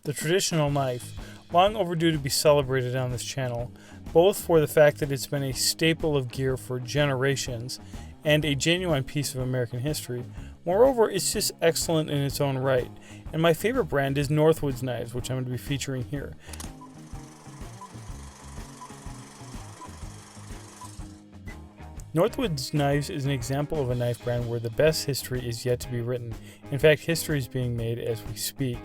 the traditional knife, long overdue to be celebrated on this channel, both for the fact that it's been a staple of gear for generations and a genuine piece of American history. Moreover, it's just excellent in its own right. And my favorite brand is Northwoods Knives, which I'm going to be featuring here. Northwoods Knives is an example of a knife brand where the best history is yet to be written. In fact, history is being made as we speak.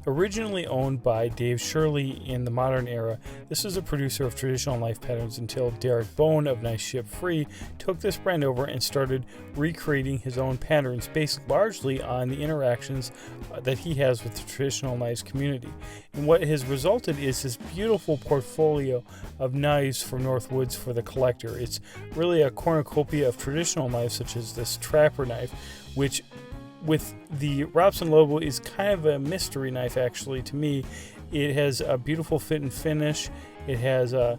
Originally owned by Dave Shirley in the modern era, this was a producer of traditional knife patterns until Derrick Bohn of KnivesShipFree took this brand over and started recreating his own patterns based largely on the interactions that he has with the traditional knives community. And what has resulted is this beautiful portfolio of knives from Northwoods for the collector. It's really a cornucopia of traditional knives such as this trapper knife, which with the Robson logo is kind of a mystery knife actually to me. It has a beautiful fit and finish. It has a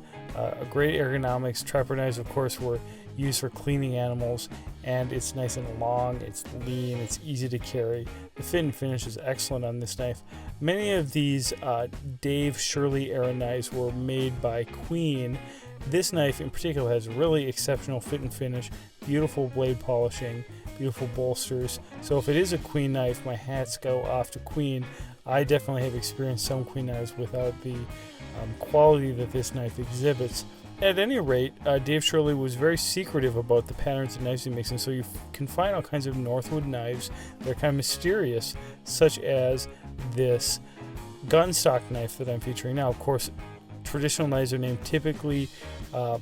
great ergonomics. Trapper knives, of course, were used for cleaning animals, and it's nice and long, it's lean, it's easy to carry. The fit and finish is excellent on this knife. Many of these Dave Shirley era knives were made by Queen. This knife in particular has really exceptional fit and finish, beautiful blade polishing, beautiful bolsters. So if it is a Queen knife, my hats go off to Queen. I definitely have experienced some Queen knives without the quality that this knife exhibits. At any rate, Dave Shirley was very secretive about the patterns of knives he makes, and so you can find all kinds of Northwood knives that are kind of mysterious, such as this gunstock knife that I'm featuring now. Of course, traditional knives are named typically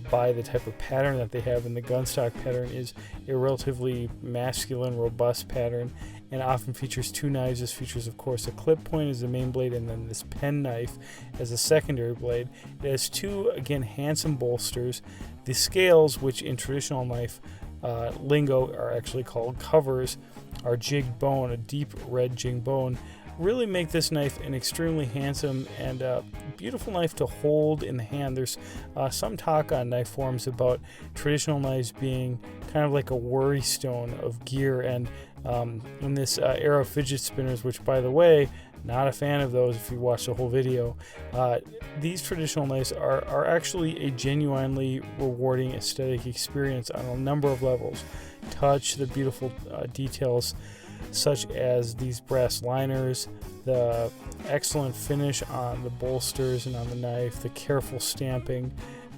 by the type of pattern that they have, and the gunstock pattern is a relatively masculine, robust pattern, and often features two knives. This features, of course, a clip point as the main blade, and then this pen knife as a secondary blade. It has two, again, handsome bolsters. The scales, which in traditional knife lingo are actually called covers, are jigged bone, a deep red jigged bone, really make this knife an extremely handsome and beautiful knife to hold in the hand. There's some talk on knife forums about traditional knives being kind of like a worry stone of gear, and in this era of fidget spinners, which, by the way, not a fan of those if you watch the whole video, these traditional knives are actually a genuinely rewarding aesthetic experience on a number of levels. Touch, the beautiful details such as these brass liners, the excellent finish on the bolsters and on the knife, the careful stamping,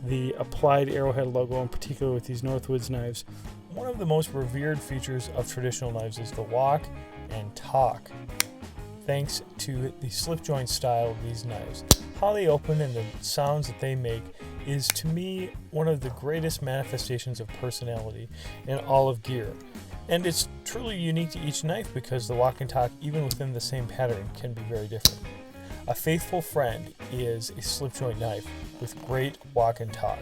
the applied arrowhead logo, in particular with these Northwoods knives. One of the most revered features of traditional knives is the walk and talk, thanks to the slip joint style of these knives. How they open and the sounds that they make is, to me, one of the greatest manifestations of personality in all of gear. And it's truly unique to each knife because the walk and talk, even within the same pattern, can be very different. A faithful friend is a slip joint knife with great walk and talk.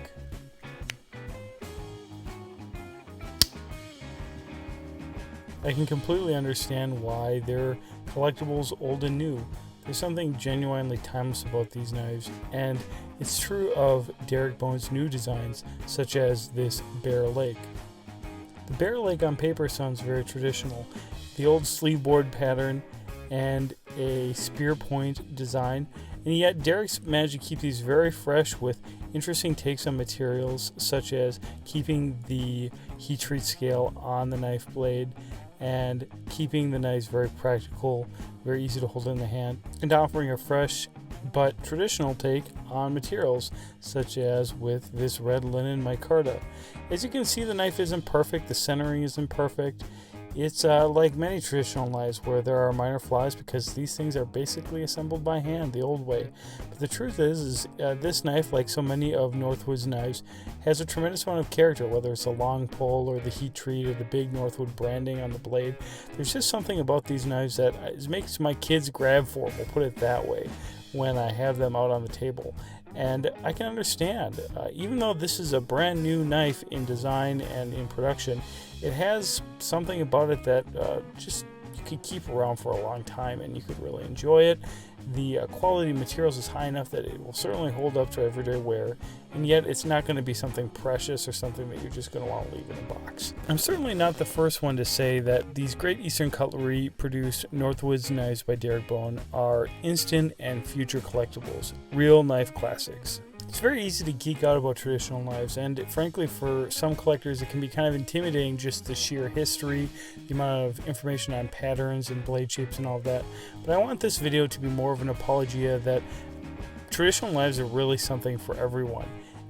I can completely understand why they're collectibles old and new. There's something genuinely timeless about these knives, and it's true of Derrick Bohn's new designs, such as this Bear Lake. The Bear Lake on paper sounds very traditional. The old sleeve board pattern and a spear point design, and yet Derrick's managed to keep these very fresh with interesting takes on materials, such as keeping the heat treat scale on the knife blade and keeping the knives very practical, very easy to hold in the hand, and offering a fresh but traditional take on materials, such as with this red linen micarta. As you can see, the knife isn't perfect, the centering isn't perfect. It's like many traditional knives where there are minor flaws because these things are basically assembled by hand the old way. But the truth is this knife, like so many of Northwoods knives, has a tremendous amount of character, whether it's a long pull or the heat treat or the big Northwood branding on the blade. There's just something about these knives that makes my kids grab for them, we'll put it that way, when I have them out on the table. And I can understand, even though this is a brand new knife in design and in production, it has something about it that just you could keep around for a long time and you could really enjoy it. The quality of materials is high enough that it will certainly hold up to everyday wear, and yet it's not going to be something precious or something that you're just going to want to leave in a box. I'm certainly not the first one to say that these Great Eastern Cutlery produced Northwoods Knives by Derrick Bohn are instant and future collectibles, real knife classics. It's very easy to geek out about traditional knives, and frankly for some collectors it can be kind of intimidating, just the sheer history, the amount of information on patterns and blade shapes and all of that. But I want this video to be more of an apologia that traditional knives are really something for everyone,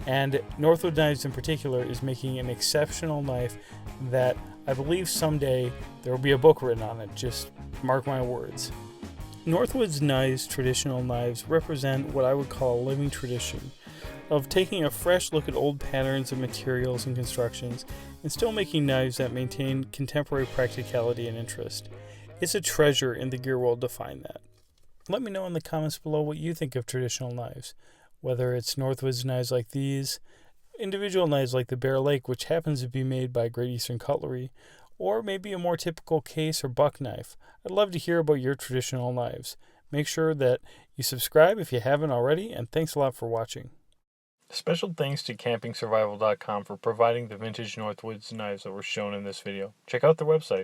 and Northwoods Knives in particular is making an exceptional knife that I believe someday there will be a book written on it, just mark my words. Northwoods Knives traditional knives represent what I would call a living tradition of taking a fresh look at old patterns and materials and constructions and still making knives that maintain contemporary practicality and interest. It's a treasure in the gear world to find that. Let me know in the comments below what you think of traditional knives, whether it's Northwoods knives like these, individual knives like the Bear Lake, which happens to be made by Great Eastern Cutlery, or maybe a more typical case or buck knife. I'd love to hear about your traditional knives. Make sure that you subscribe if you haven't already, and thanks a lot for watching. Special thanks to CampingSurvival.com for providing the vintage Northwoods knives that were shown in this video. Check out their website.